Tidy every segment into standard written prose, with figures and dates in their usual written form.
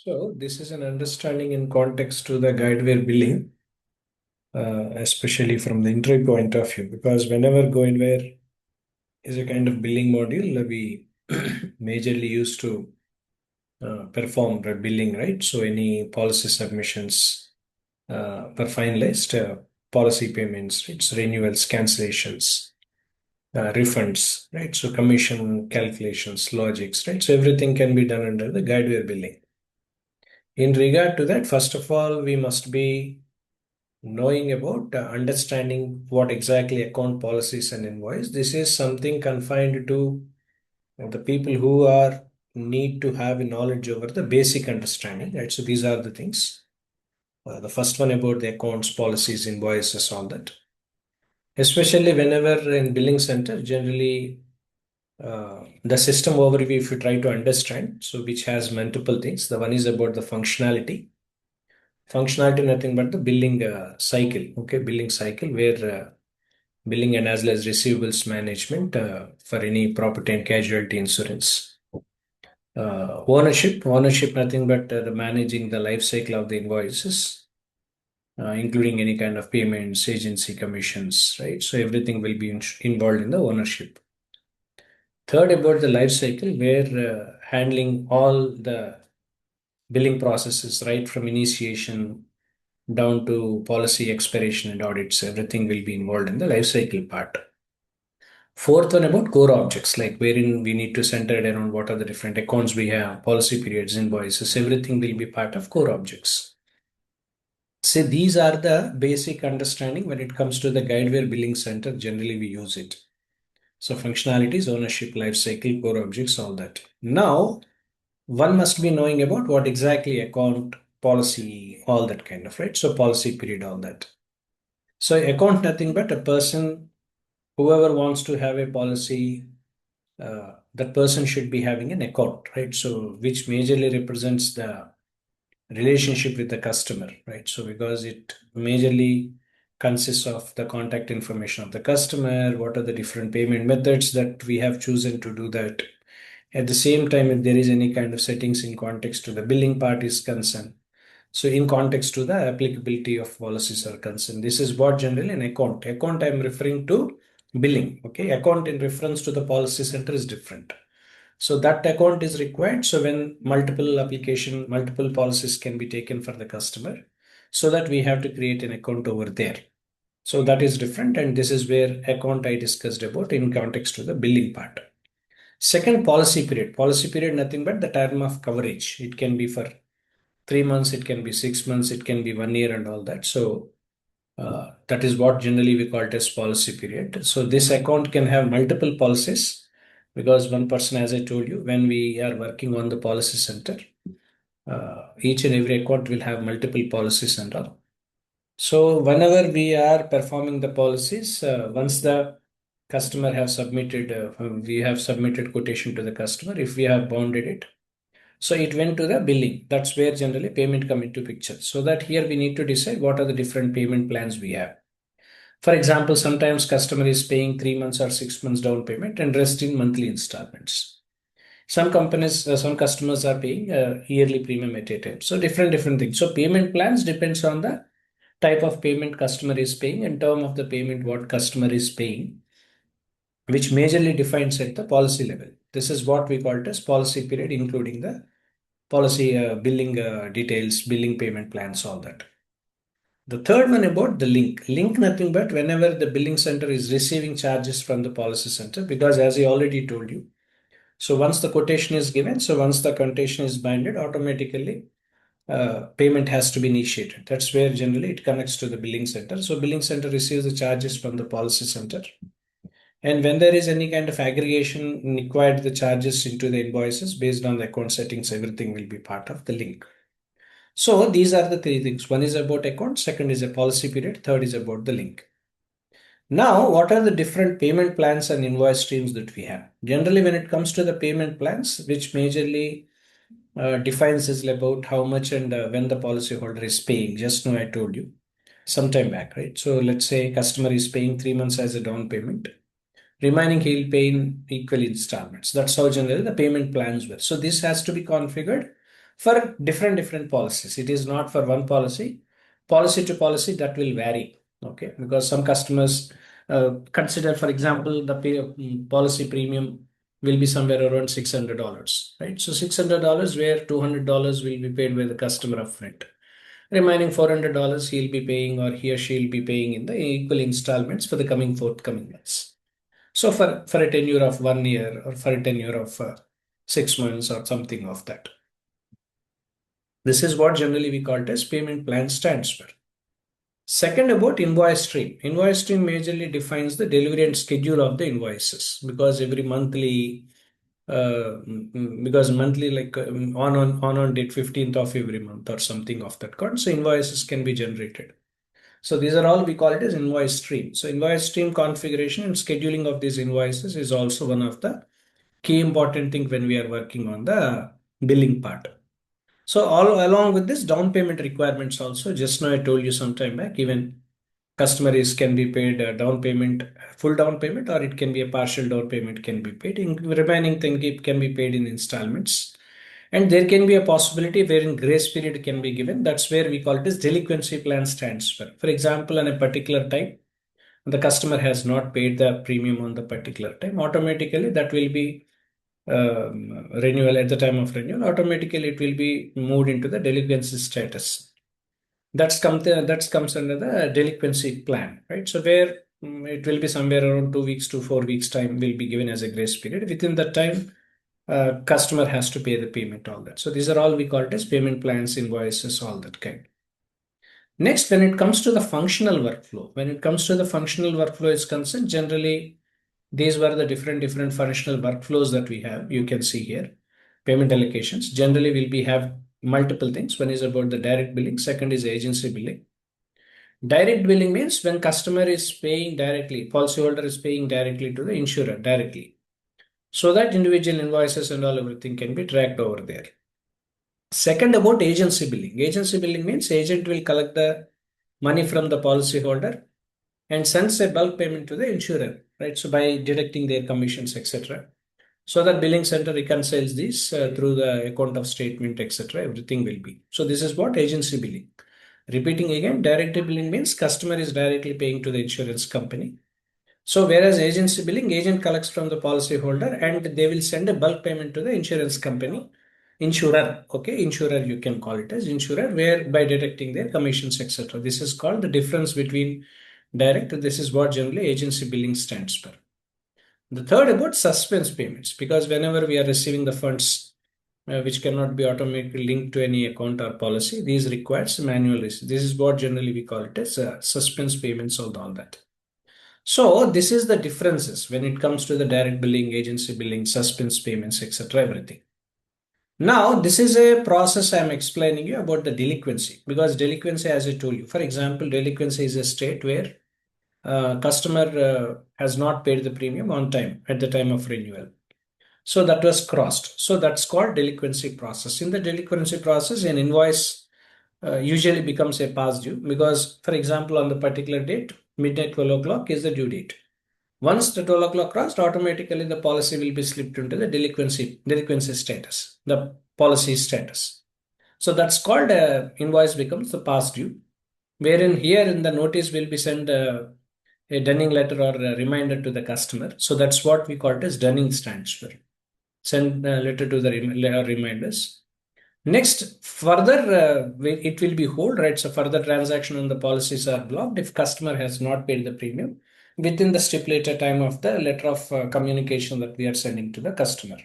So this is an understanding in context to the guideware billing, especially from the entry point of view, because whenever guideware is a kind of billing module, we majorly used to perform the billing, right? So any policy submissions were finalized, policy payments, right? So renewals, cancellations, refunds, right? So commission calculations, logics, right? So everything can be done under the guideware billing. In regard to that, first of all, we must be knowing about understanding what exactly account policies and invoice. This is something confined to the people who are need to have knowledge over the basic understanding, right? So these are the things. The first one about the accounts, policies, invoices, all that. Especially whenever in billing center, generally the system overview, if you try to understand, so which has multiple things. The one is about the functionality. Functionality, nothing but the billing cycle, okay, billing cycle where billing and as well as receivables management for any property and casualty insurance. Ownership, nothing but the managing the life cycle of the invoices, including any kind of payments, agency commissions, right? So everything will be involved in the ownership. Third, about the life cycle, where handling all the billing processes, right from initiation down to policy expiration and audits, everything will be involved in the life cycle part. Fourth one about core objects, like wherein we need to center it around what are the different accounts we have, policy periods, invoices, everything will be part of core objects. So these are the basic understanding when it comes to the Guideware Billing Center. Generally, we use it. So functionalities, ownership, life cycle, core objects, all that. Now, one must be knowing about what exactly account, policy, all that kind of, right? So policy period, all that. So account, nothing but a person, whoever wants to have a policy, that person should be having an account, right? So which majorly represents the relationship with the customer, right? So because it majorly consists of the contact information of the customer, what are the different payment methods that we have chosen to do that. At the same time, if there is any kind of settings in context to the billing part is concerned, so in context to the applicability of policies are concerned, this is what generally an account. Account I'm referring to billing. Okay, account in reference to the policy center is different. So that account is required. So when multiple policies can be taken for the customer, so that we have to create an account over there. So that is different, and this is where account I discussed about in context to the billing part. Second, policy period. Policy period, nothing but the term of coverage. It can be for 3 months, it can be 6 months, it can be 1 year, and all that. So that is what generally we call it as policy period. So this account can have multiple policies because one person, as I told you, when we are working on the policy center, each and every account will have multiple policies and all. So whenever we are performing the policies, once the customer have submitted, we have submitted quotation to the customer. If we have bounded it, so it went to the billing. That's where generally payment come into picture. So that here we need to decide what are the different payment plans we have. For example, sometimes customer is paying 3 months or 6 months down payment and rest in monthly installments. Some customers are paying yearly premium at a time. So different things. So payment plans depends on the type of payment customer is paying and term of the payment what customer is paying, which majorly defines at the policy level. This is what we call it as policy period, including the policy billing details, billing payment plans, all that. The third one about the link. Link, nothing but whenever the billing center is receiving charges from the policy center, because as I already told you, so once the quotation is given, so once the quotation is binded, automatically payment has to be initiated. That's where generally it connects to the billing center. So billing center receives the charges from the policy center. And when there is any kind of aggregation required, the charges into the invoices based on the account settings, everything will be part of the link. So these are the three things. One is about account, second is a policy period, third is about the link. Now, what are the different payment plans and invoice streams that we have? Generally, when it comes to the payment plans, which majorly defines is about how much and when the policyholder is paying. Just now I told you some time back, right? So let's say customer is paying 3 months as a down payment. Remaining he'll pay in equal installments. That's how generally the payment plans were. So this has to be configured for different policies. It is not for one policy. Policy to policy, that will vary. Okay, because some customers consider, for example, the policy premium will be somewhere around $600, right? So $600 where $200 will be paid by the customer upfront. Remaining $400 he'll be paying, or he or she will be paying in the equal installments for the forthcoming months. So for a tenure of 1 year, or for a tenure of 6 months or something of that. This is what generally we call it as payment plan stands for. Second, about invoice stream. Invoice stream majorly defines the delivery and schedule of the invoices, because every monthly, because monthly, like on date 15th of every month or something of that kind, so invoices can be generated. So these are all, we call it as invoice stream. So invoice stream configuration and scheduling of these invoices is also one of the key important thing when we are working on the billing part. So all along with this, down payment requirements also, just now I told you some time back, even customers can be paid down payment, full down payment, or it can be a partial down payment can be paid. In remaining thing can be paid in installments. And there can be a possibility wherein grace period can be given. That's where we call it as delinquency plan stands for. For example, on a particular time, the customer has not paid the premium on the particular time, automatically that will be renewal. At the time of renewal, automatically it will be moved into the delinquency status. That comes under the delinquency plan, right? So where it will be somewhere around 2 weeks to 4 weeks time will be given as a grace period. Within that time, customer has to pay the payment, all that. So these are all we call it as payment plans, invoices, all that kind. Next, when it comes to the functional workflow, is concerned, generally these were the different functional workflows that we have. You can see here, payment allocations. Generally, will be have multiple things. One is about the direct billing. Second is agency billing. Direct billing means when customer is paying directly, policyholder is paying directly to the insurer directly, so that individual invoices and all everything can be tracked over there. Second, about agency billing. Agency billing means agent will collect the money from the policyholder and sends a bulk payment to the insurer, right? So by deducting their commissions, etc. So that billing center reconciles this through the account of statement, etc. Everything will be. So this is what agency billing. Repeating again, direct billing means customer is directly paying to the insurance company. So whereas agency billing, agent collects from the policyholder and they will send a bulk payment to the insurance company, insurer. Okay, insurer you can call it as insurer, where by deducting their commissions, etc. This is called the difference between direct. This is what generally agency billing stands for. The third, about suspense payments, because whenever we are receiving the funds which cannot be automatically linked to any account or policy, these requires manual receipt. This is what generally we call it as suspense payments or all that. So this is the differences when it comes to the direct billing, agency billing, suspense payments, etc. Everything. Now, this is a process I'm explaining you about the delinquency, because delinquency, as I told you, for example, delinquency is a state where customer has not paid the premium on time at the time of renewal. So that was crossed. So that's called delinquency process. In the delinquency process, an invoice usually becomes a past due, because, for example, on the particular date, midnight 12 o'clock is the due date. Once the 12 o'clock crossed, automatically the policy will be slipped into the delinquency status, the policy status. So that's called invoice becomes the past due, wherein here in the notice will be sent a dunning letter or a reminder to the customer. So that's what we call it as dunning stands for. Send a letter to the reminders. Next, further, it will be hold, right? So further transaction on the policies are blocked if customer has not paid the premium within the stipulated time of the letter of communication that we are sending to the customer.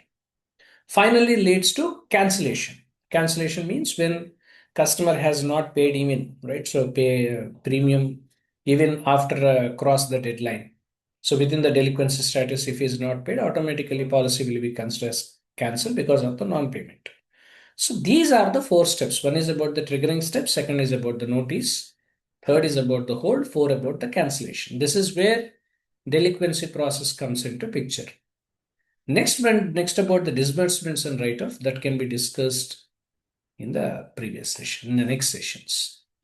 Finally, leads to cancellation. Cancellation means when customer has not paid even, right? So pay premium even after cross the deadline. So within the delinquency status, if he is not paid, automatically policy will be considered as cancelled because of the non-payment. So these are the 4 steps. One is about the triggering step. Second is about the notice. Third is about the hold. 4 about the cancellation. This is where delinquency process comes into picture. Next about the disbursements and write-off, that can be discussed in the previous session, in the next sessions.